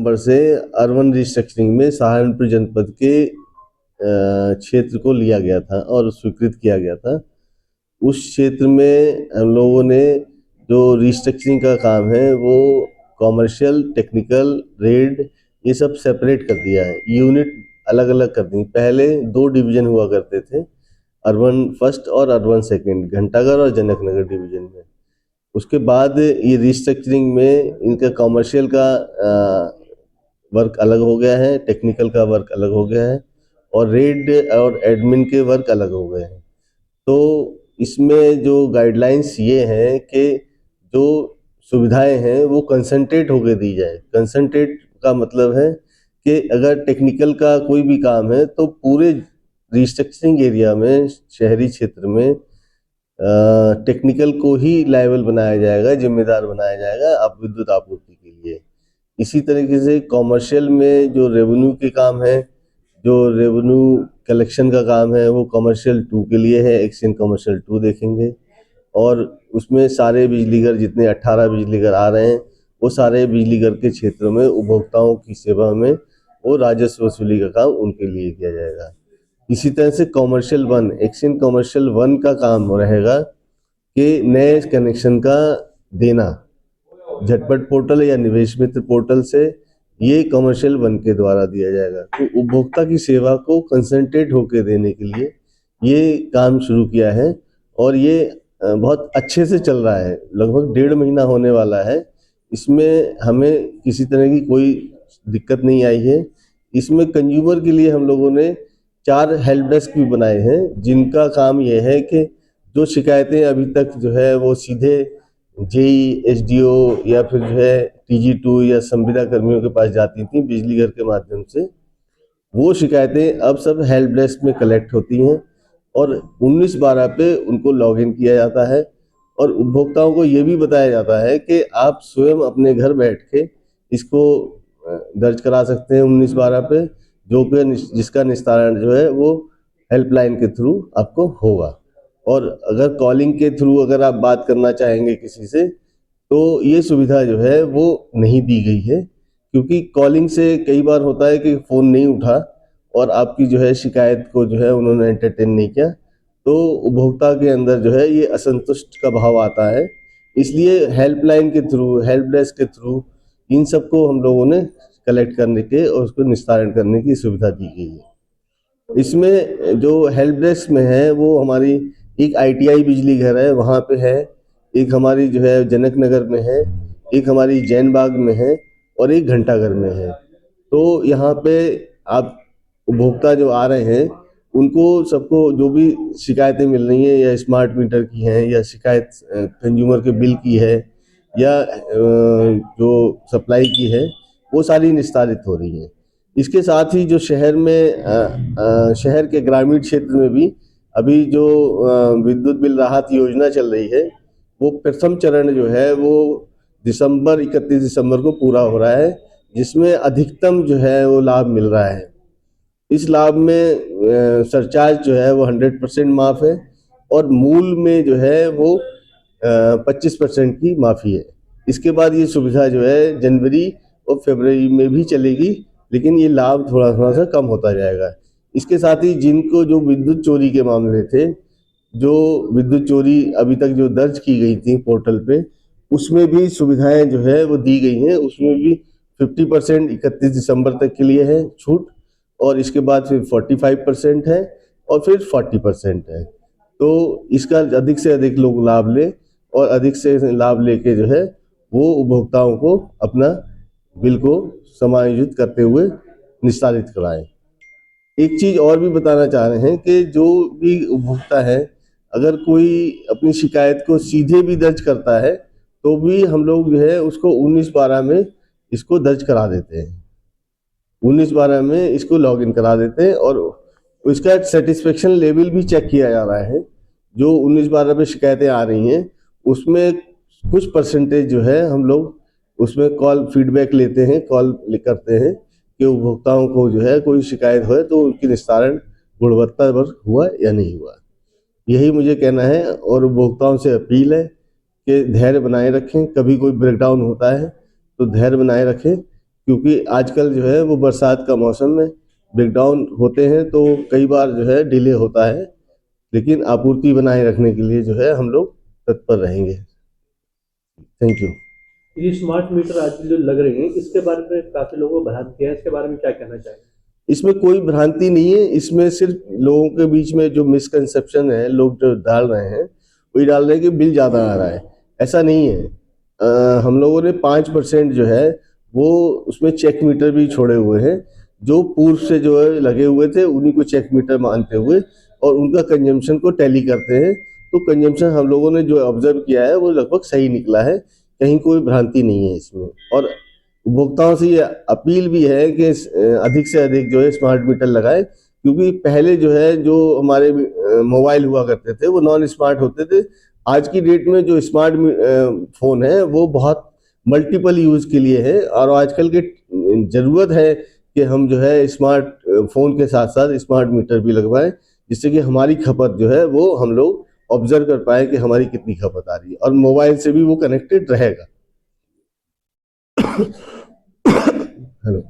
नवंबर से urban restructuring में सहारनपुर जनपद के क्षेत्र को लिया गया था और स्वीकृत किया गया था। उस क्षेत्र में हम लोगों ने जो रिस्ट्रक्चरिंग का काम है वो कॉमर्शियल, टेक्निकल, रेड ये सब सेपरेट कर दिया है, यूनिट अलग अलग कर दी। पहले 2 डिवीजन हुआ करते थे, अर्बन फर्स्ट और अर्बन सेकंड, घंटाघर और जनकनगर डिवीजन में। उसके बाद ये रिस्ट्रक्चरिंग में इनका कॉमर्शियल का वर्क अलग हो गया है, टेक्निकल का वर्क अलग हो गया है और रेड और एडमिन के वर्क अलग हो गए हैं। तो इसमें जो गाइडलाइंस ये हैं कि जो सुविधाएं हैं वो कंसंट्रेट होकर दी जाए। कंसंट्रेट का मतलब है कि अगर टेक्निकल का कोई भी काम है तो पूरे रिस्ट्रक्चरिंग एरिया में, शहरी क्षेत्र में टेक्निकल को ही लायबल बनाया जाएगा, जिम्मेदार बनाया जाएगा आप विद्युत आपूर्ति के लिए। इसी तरीके से कॉमर्शियल में जो रेवेन्यू के काम है, जो रेवेन्यू कलेक्शन का काम है, वो कमर्शियल 2 के लिए है, एक्सचेंज कमर्शियल 2 देखेंगे। और उसमें सारे बिजलीघर, जितने 18 बिजलीघर आ रहे हैं, वो सारे बिजलीघर के क्षेत्रों में उपभोक्ताओं की सेवा में वो राजस्व वसूली का काम उनके लिए किया जाएगा। इसी तरह से कमर्शियल 1, एक्सचेंज कमर्शियल 1 का काम रहेगा कि नए कनेक्शन का देना झटपट पोर्टल या निवेश मित्र पोर्टल से, ये कमर्शियल 1 के द्वारा दिया जाएगा। तो उपभोक्ता की सेवा को कंसंट्रेट होकर देने के लिए ये काम शुरू किया है और ये बहुत अच्छे से चल रहा है। लगभग 1.5 महीना होने वाला है। इसमें हमें किसी तरह की कोई दिक्कत नहीं आई है। इसमें कंज्यूमर के लिए हम लोगों ने 4 हेल्प डेस्क भी बनाए हैं, जिनका काम ये है कि जो शिकायतें अभी तक जो है वो सीधे जेई, एसडीओ या फिर जो है टीजी2 या संविदा कर्मियों के पास जाती थी बिजली घर के माध्यम से, वो शिकायतें अब सब हेल्प डेस्क में कलेक्ट होती हैं और 19/12 पे उनको लॉगिन किया जाता है। और उपभोक्ताओं को ये भी बताया जाता है कि आप स्वयं अपने घर बैठ के इसको दर्ज करा सकते हैं 19/12 पे, जो कि जिसका निस्तारण जो है वो हेल्पलाइन के थ्रू आपको होगा। और अगर कॉलिंग के थ्रू अगर आप बात करना चाहेंगे किसी से, तो ये सुविधा जो है वो नहीं दी गई है, क्योंकि कॉलिंग से कई बार होता है कि फ़ोन नहीं उठा और आपकी जो है शिकायत को जो है उन्होंने एंटरटेन नहीं किया, तो उपभोक्ता के अंदर जो है ये असंतुष्ट का भाव आता है। इसलिए हेल्पलाइन के थ्रू, हेल्प डेस्क के थ्रू इन सबको हम लोगों ने कलेक्ट करने के और उसको निस्तारण करने की सुविधा दी गई है। इसमें जो हेल्प डेस्क में है वो हमारी एक आईटीआई बिजली घर है, वहाँ पे है, एक हमारी जो है जनक नगर में है, एक हमारी जैन बाग में है और एक घंटाघर में है। तो यहाँ पे आप उपभोक्ता जो आ रहे हैं उनको सबको जो भी शिकायतें मिल रही हैं, या स्मार्ट मीटर की हैं, या शिकायत कंज्यूमर के बिल की है, या जो सप्लाई की है, वो सारी निस्तारित हो रही हैं। इसके साथ ही जो शहर में शहर के ग्रामीण क्षेत्र में भी अभी जो विद्युत बिल राहत योजना चल रही है, वो प्रथम चरण जो है वो 31 दिसंबर को पूरा हो रहा है, जिसमें अधिकतम जो है वो लाभ मिल रहा है। इस लाभ में सरचार्ज जो है वो 100% माफ़ है और मूल में जो है वो 25% की माफ़ी है। इसके बाद ये सुविधा जो है जनवरी और फरवरी में भी चलेगी, लेकिन ये लाभ थोड़ा थोड़ा सा कम होता जाएगा। इसके साथ ही जिनको जो विद्युत चोरी के मामले थे, जो विद्युत चोरी अभी तक जो दर्ज की गई थी पोर्टल पे, उसमें भी सुविधाएं जो है वो दी गई हैं। उसमें भी 50% 31 दिसंबर तक के लिए है छूट, और इसके बाद फिर 45% है और फिर 40% है। तो इसका अधिक से अधिक लोग लाभ लें और अधिक से लाभ लेके जो है वो उपभोक्ताओं को अपना बिल को समायोजित करते हुए निस्तारित कराएं। एक चीज़ और भी बताना चाह रहे हैं कि जो भी उपभोक्ता है, अगर कोई अपनी शिकायत को सीधे भी दर्ज करता है तो भी हम लोग जो है उसको 19/12 में इसको दर्ज करा देते हैं। 19/12 में इसको लॉगिन करा देते हैं और इसका सेटिस्फेक्शन लेवल भी चेक किया जा रहा है। जो 19/12 पे शिकायतें आ रही हैं उसमें कुछ परसेंटेज जो है हम लोग उसमें कॉल फीडबैक लेते हैं, कॉल करते हैं कि उपभोक्ताओं को जो है कोई शिकायत हो तो उनकी निस्तारण गुणवत्तापूर्ण हुआ या नहीं हुआ। यही मुझे कहना है और उपभोक्ताओं से अपील है कि धैर्य बनाए रखें। कभी कोई ब्रेकडाउन होता है तो धैर्य बनाए रखें क्योंकि आजकल जो है वो बरसात का मौसम में ब्रेकडाउन होते हैं, तो कई बार जो है डिले होता है, लेकिन आपूर्ति बनाए रखने के लिए जो है हम लोग तत्पर रहेंगे। Thank you. ये स्मार्ट मीटर आज जो लग रहे हैं, इसके बारे में काफी लोगों को भ्रांति है, इसके बारे में क्या कहना चाहेंगे? इसमें कोई भ्रांति नहीं है, इसमें सिर्फ लोगों के बीच में जो मिसकंसेप्शन है, लोग जो डाल रहे हैं वही डाल रहे हैं कि बिल ज़्यादा आ रहा है। ऐसा नहीं है। हम लोगों ने 5% जो है वो उसमें चेक मीटर भी छोड़े हुए हैं, जो पूर्व से जो है लगे हुए थे उन्हीं को चेक मीटर मानते हुए और उनका कंजम्पशन को टैली करते हैं। तो कंजम्पशन हम लोगों ने जो ऑब्जर्व किया है वो लगभग सही निकला है, कहीं कोई भ्रांति नहीं है इसमें। और उपभोक्ताओं से ये अपील भी है कि अधिक से अधिक जो है स्मार्ट मीटर लगाए, क्योंकि पहले जो है जो हमारे मोबाइल हुआ करते थे वो नॉन स्मार्ट होते थे। आज की डेट में जो स्मार्ट फ़ोन है वो बहुत मल्टीपल यूज़ के लिए है, और आजकल के ज़रूरत है कि हम जो है स्मार्ट फ़ोन के साथ साथ स्मार्ट मीटर भी लगवाएं, जिससे कि हमारी खपत जो है वो हम लोग ऑब्जर्व कर पाए कि हमारी कितनी खपत आ रही है, और मोबाइल से भी वो कनेक्टेड रहेगा। हेलो।